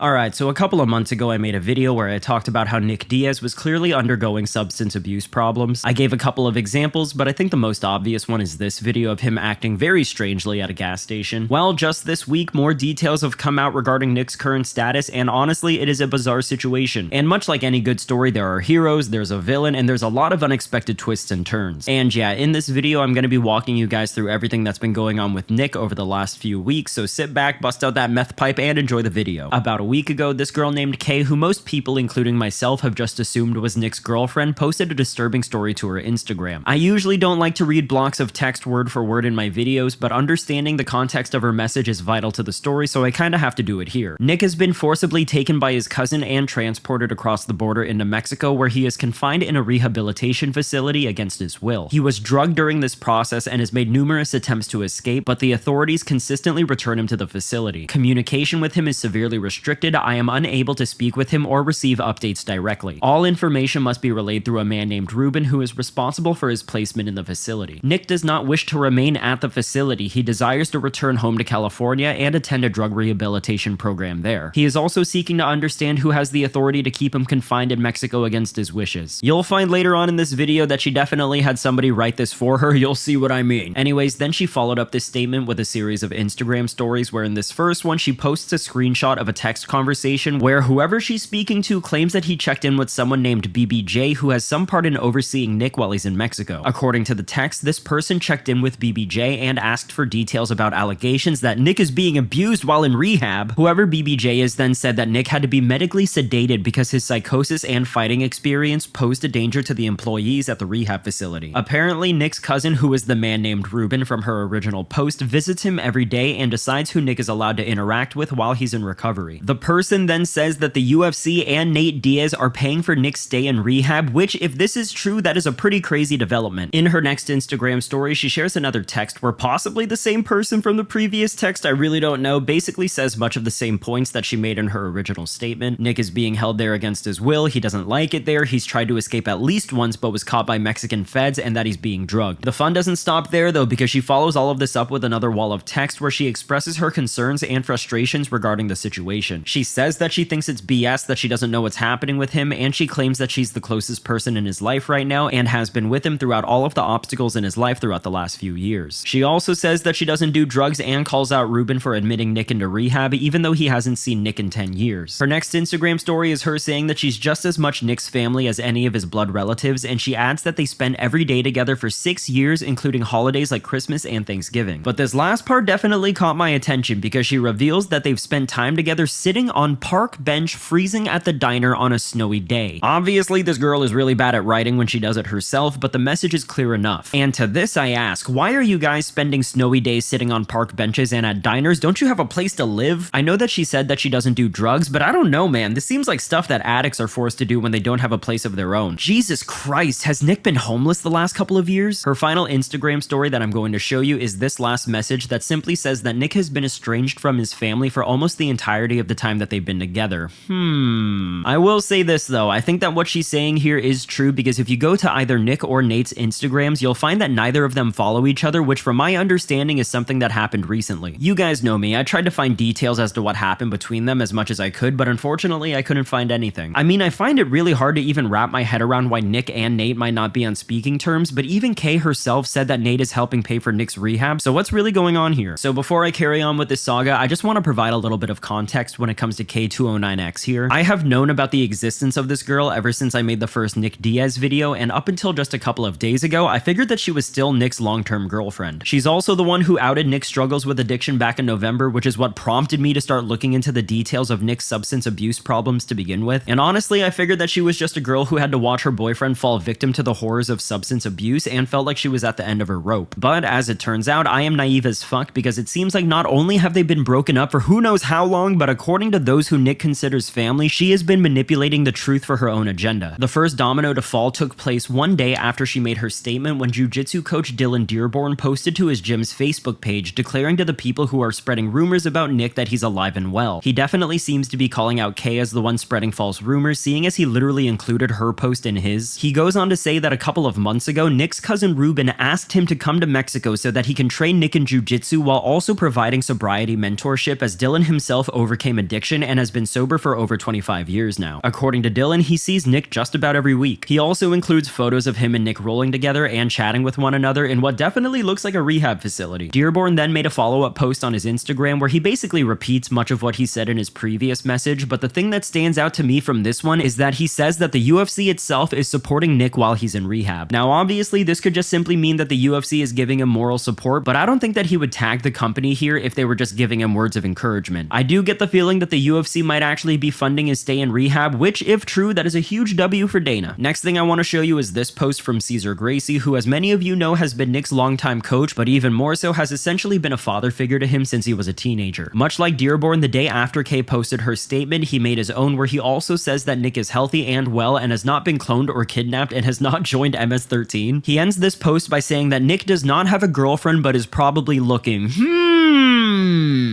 Alright, so a couple of months ago I made a video where I talked about how Nick Diaz was clearly undergoing substance abuse problems. I gave a couple of examples, but I think the most obvious one is this video of him acting very strangely at a gas station. Well, just this week, more details have come out regarding Nick's current status, and honestly, it is a bizarre situation. And much like any good story, there are heroes, there's a villain, and there's a lot of unexpected twists and turns. And yeah, in this video, I'm going to be walking you guys through everything that's been going on with Nick over the last few weeks, so sit back, bust out that meth pipe, and enjoy the video. About a week ago, this girl named Kay, who most people, including myself, have just assumed was Nick's girlfriend, posted a disturbing story to her Instagram. I usually don't like to read blocks of text word for word in my videos, but understanding the context of her message is vital to the story, so I kinda have to do it here. Nick has been forcibly taken by his cousin and transported across the border into Mexico, where he is confined in a rehabilitation facility against his will. He was drugged during this process and has made numerous attempts to escape, but the authorities consistently return him to the facility. Communication with him is severely restricted. I am unable to speak with him or receive updates directly. All information must be relayed through a man named Ruben, who is responsible for his placement in the facility. Nick does not wish to remain at the facility. He desires to return home to California and attend a drug rehabilitation program there. He is also seeking to understand who has the authority to keep him confined in Mexico against his wishes. You'll find later on in this video that she definitely had somebody write this for her. You'll see what I mean. Anyways, then she followed up this statement with a series of Instagram stories, where in this first one she posts a screenshot of a text conversation where whoever she's speaking to claims that he checked in with someone named BBJ, who has some part in overseeing Nick while he's in Mexico. According to the text, this person checked in with BBJ and asked for details about allegations that Nick is being abused while in rehab. Whoever BBJ is then said that Nick had to be medically sedated because his psychosis and fighting experience posed a danger to the employees at the rehab facility. Apparently, Nick's cousin, who is the man named Ruben from her original post, visits him every day and decides who Nick is allowed to interact with while he's in recovery. The person then says that the UFC and Nate Diaz are paying for Nick's stay in rehab, which, if this is true, that is a pretty crazy development. In her next Instagram story, she shares another text where possibly the same person from the previous text, I really don't know, basically says much of the same points that she made in her original statement. Nick is being held there against his will, he doesn't like it there, he's tried to escape at least once but was caught by Mexican feds, and that he's being drugged. The fun doesn't stop there though, because she follows all of this up with another wall of text where she expresses her concerns and frustrations regarding the situation. She says that she thinks it's BS that she doesn't know what's happening with him, and she claims that she's the closest person in his life right now and has been with him throughout all of the obstacles in his life throughout the last few years. She also says that she doesn't do drugs and calls out Ruben for admitting Nick into rehab, even though he hasn't seen Nick in 10 years. Her next Instagram story is her saying that she's just as much Nick's family as any of his blood relatives, and she adds that they spend every day together for 6 years, including holidays like Christmas and Thanksgiving. But this last part definitely caught my attention, because she reveals that they've spent time together sitting on park bench freezing at the diner on a snowy day. Obviously, this girl is really bad at writing when she does it herself, but the message is clear enough. And to this I ask, why are you guys spending snowy days sitting on park benches and at diners? Don't you have a place to live? I know that she said that she doesn't do drugs, but I don't know, man. This seems like stuff that addicts are forced to do when they don't have a place of their own. Jesus Christ, has Nick been homeless the last couple of years? Her final Instagram story that I'm going to show you is this last message that simply says that Nick has been estranged from his family for almost the entirety of the time that they've been together. I will say this though, I think that what she's saying here is true, because if you go to either Nick or Nate's Instagrams, you'll find that neither of them follow each other, which from my understanding is something that happened recently. You guys know me, I tried to find details as to what happened between them as much as I could, but unfortunately I couldn't find anything. I mean, I find it really hard to even wrap my head around why Nick and Nate might not be on speaking terms, but even Kay herself said that Nate is helping pay for Nick's rehab, so what's really going on here? So before I carry on with this saga, I just want to provide a little bit of context when it comes to K209X here. I have known about the existence of this girl ever since I made the first Nick Diaz video, and up until just a couple of days ago, I figured that she was still Nick's long-term girlfriend. She's also the one who outed Nick's struggles with addiction back in November, which is what prompted me to start looking into the details of Nick's substance abuse problems to begin with. And honestly, I figured that she was just a girl who had to watch her boyfriend fall victim to the horrors of substance abuse and felt like she was at the end of her rope. But as it turns out, I am naive as fuck, because it seems like not only have they been broken up for who knows how long, but according to those who Nick considers family, she has been manipulating the truth for her own agenda. The first domino to fall took place one day after she made her statement, when jiu-jitsu coach Dylan Dearborn posted to his gym's Facebook page declaring to the people who are spreading rumors about Nick that he's alive and well. He definitely seems to be calling out Kay as the one spreading false rumors, seeing as he literally included her post in his. He goes on to say that a couple of months ago, Nick's cousin Ruben asked him to come to Mexico so that he can train Nick in jiu-jitsu while also providing sobriety mentorship, as Dylan himself overcame addiction and has been sober for over 25 years now. According to Dylan, he sees Nick just about every week. He also includes photos of him and Nick rolling together and chatting with one another in what definitely looks like a rehab facility. Dearborn then made a follow-up post on his Instagram where he basically repeats much of what he said in his previous message, but the thing that stands out to me from this one is that he says that the UFC itself is supporting Nick while he's in rehab. Now obviously this could just simply mean that the UFC is giving him moral support, but I don't think that he would tag the company here if they were just giving him words of encouragement. I do get the feeling that the UFC might actually be funding his stay in rehab, which if true, that is a huge W for Dana. Next thing I want to show you is this post from Cesar Gracie, who as many of you know has been Nick's longtime coach, but even more so has essentially been a father figure to him since he was a teenager. Much like Dearborn, the day after Kay posted her statement, he made his own where he also says that Nick is healthy and well and has not been cloned or kidnapped and has not joined MS-13. He ends this post by saying that Nick does not have a girlfriend but is probably looking.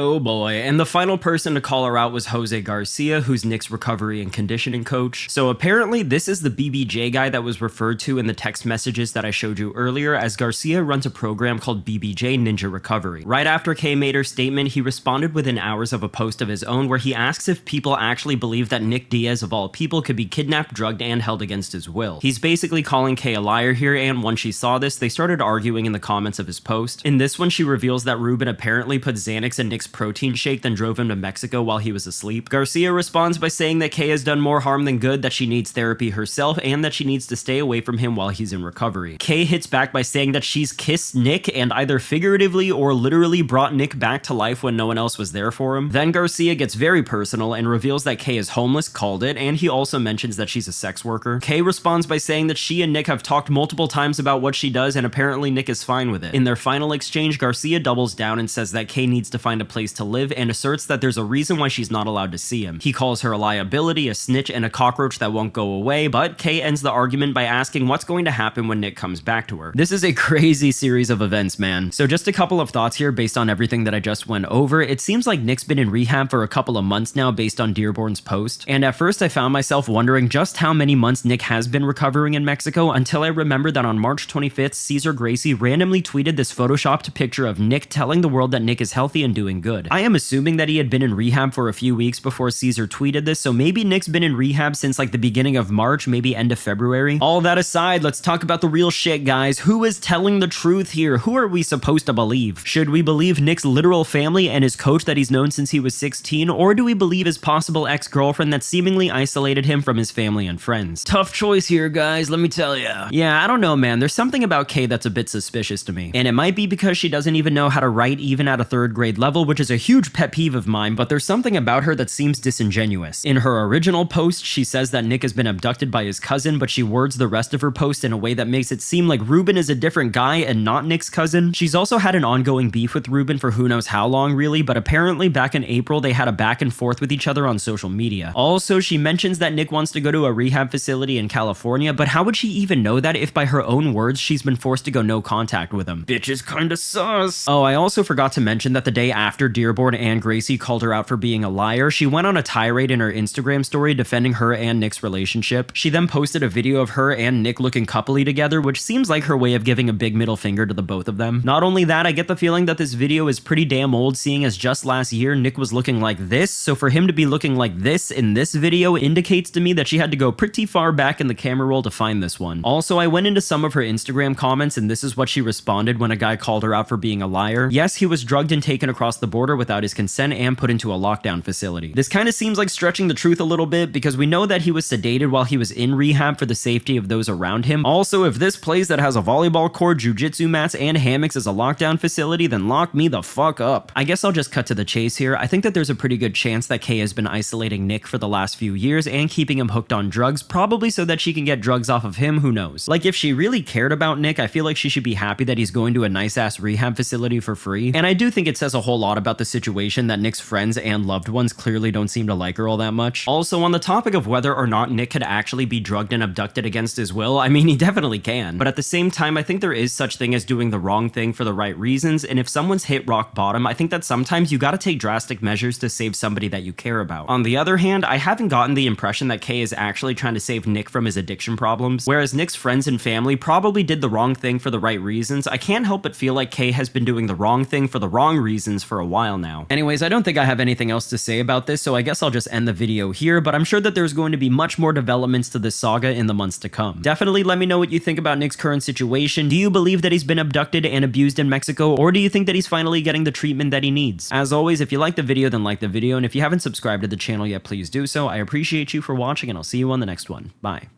Oh boy. And the final person to call her out was Jose Garcia, who's Nick's recovery and conditioning coach. So apparently this is the BBJ guy that was referred to in the text messages that I showed you earlier, as Garcia runs a program called BBJ Ninja Recovery. Right after Kay made her statement, he responded within hours of a post of his own where he asks if people actually believe that Nick Diaz of all people could be kidnapped, drugged, and held against his will. He's basically calling Kay a liar here, and once she saw this, they started arguing in the comments of his post. In this one, she reveals that Ruben apparently put Xanax in Nick's protein shake then drove him to Mexico while he was asleep. Garcia responds by saying that Kay has done more harm than good, that she needs therapy herself, and that she needs to stay away from him while he's in recovery. Kay hits back by saying that she's kissed Nick and either figuratively or literally brought Nick back to life when no one else was there for him. Then Garcia gets very personal and reveals that Kay is homeless, called it, and he also mentions that she's a sex worker. Kay responds by saying that she and Nick have talked multiple times about what she does and apparently Nick is fine with it. In their final exchange, Garcia doubles down and says that Kay needs to find a place to live and asserts that there's a reason why she's not allowed to see him. He calls her a liability, a snitch, and a cockroach that won't go away, but Kay ends the argument by asking what's going to happen when Nick comes back to her. This is a crazy series of events, man. So just a couple of thoughts here based on everything that I just went over. It seems like Nick's been in rehab for a couple of months now based on Dearborn's post, and at first I found myself wondering just how many months Nick has been recovering in Mexico until I remembered that on March 25th, Cesar Gracie randomly tweeted this photoshopped picture of Nick telling the world that Nick is healthy and doing good. I am assuming that he had been in rehab for a few weeks before Cesar tweeted this, so maybe Nick's been in rehab since like the beginning of March, maybe end of February. All that aside, let's talk about the real shit, guys. Who is telling the truth here? Who are we supposed to believe? Should we believe Nick's literal family and his coach that he's known since he was 16, or do we believe his possible ex-girlfriend that seemingly isolated him from his family and friends? Tough choice here, guys, let me tell ya. Yeah, I don't know, man. There's something about Kay that's a bit suspicious to me. And it might be because she doesn't even know how to write even at a 3rd grade level, which is a huge pet peeve of mine, but there's something about her that seems disingenuous. In her original post, she says that Nick has been abducted by his cousin, but she words the rest of her post in a way that makes it seem like Ruben is a different guy and not Nick's cousin. She's also had an ongoing beef with Ruben for who knows how long really, but apparently back in April they had a back and forth with each other on social media. Also, she mentions that Nick wants to go to a rehab facility in California, but how would she even know that if by her own words she's been forced to go no contact with him? Bitch is kinda sus. Oh, I also forgot to mention that the day after Dearborn and Gracie called her out for being a liar, she went on a tirade in her Instagram story defending her and Nick's relationship. She then posted a video of her and Nick looking coupley together, which seems like her way of giving a big middle finger to the both of them. Not only that, I get the feeling that this video is pretty damn old, seeing as just last year Nick was looking like this, so for him to be looking like this in this video indicates to me that she had to go pretty far back in the camera roll to find this one. Also, I went into some of her Instagram comments and this is what she responded when a guy called her out for being a liar. Yes, he was drugged and taken across the border without his consent and put into a lockdown facility. This kind of seems like stretching the truth a little bit because we know that he was sedated while he was in rehab for the safety of those around him. Also, if this place that has a volleyball court, jujitsu mats, and hammocks is a lockdown facility, then lock me the fuck up. I guess I'll just cut to the chase here. I think that there's a pretty good chance that Kay has been isolating Nick for the last few years and keeping him hooked on drugs, probably so that she can get drugs off of him, who knows. Like, if she really cared about Nick, I feel like she should be happy that he's going to a nice-ass rehab facility for free. And I do think it says a whole lot about the situation that Nick's friends and loved ones clearly don't seem to like her all that much. Also, on the topic of whether or not Nick could actually be drugged and abducted against his will, I mean, he definitely can. But at the same time, I think there is such thing as doing the wrong thing for the right reasons, and if someone's hit rock bottom, I think that sometimes you gotta take drastic measures to save somebody that you care about. On the other hand, I haven't gotten the impression that Kay is actually trying to save Nick from his addiction problems, whereas Nick's friends and family probably did the wrong thing for the right reasons. I can't help but feel like Kay has been doing the wrong thing for the wrong reasons reasons for a while now. Anyways, I don't think I have anything else to say about this, so I guess I'll just end the video here, but I'm sure that there's going to be much more developments to this saga in the months to come. Definitely let me know what you think about Nick's current situation. Do you believe that he's been abducted and abused in Mexico, or do you think that he's finally getting the treatment that he needs? As always, if you like the video, then like the video, and if you haven't subscribed to the channel yet, please do so. I appreciate you for watching, and I'll see you on the next one. Bye.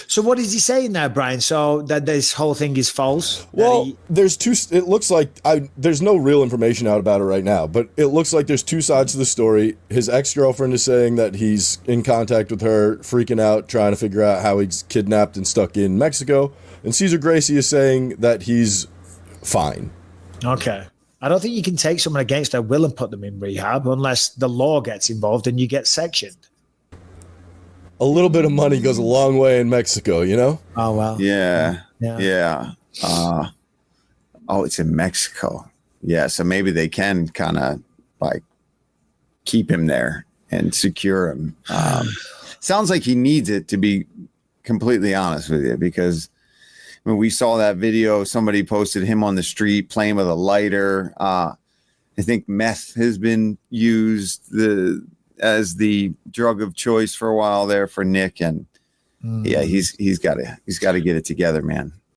So what is he saying now, Brian? So that this whole thing is false? Well, there's two. It looks like there's no real information out about it right now, but it looks like there's two sides to the story. His ex-girlfriend is saying that he's in contact with her, freaking out, trying to figure out how he's kidnapped and stuck in Mexico. And Cesar Gracie is saying that he's fine. Okay. I don't think you can take someone against their will and put them in rehab unless the law gets involved and you get sectioned. A little bit of money goes a long way in Mexico, you know? Oh, wow. Yeah. Oh, it's in Mexico. Yeah, so maybe they can kind of like keep him there and secure him. Sounds like he needs it, to be completely honest with you, because when we saw that video, somebody posted him on the street playing with a lighter. I think meth has been used as the drug of choice for a while there for Nick, and yeah, he's got to get it together, man.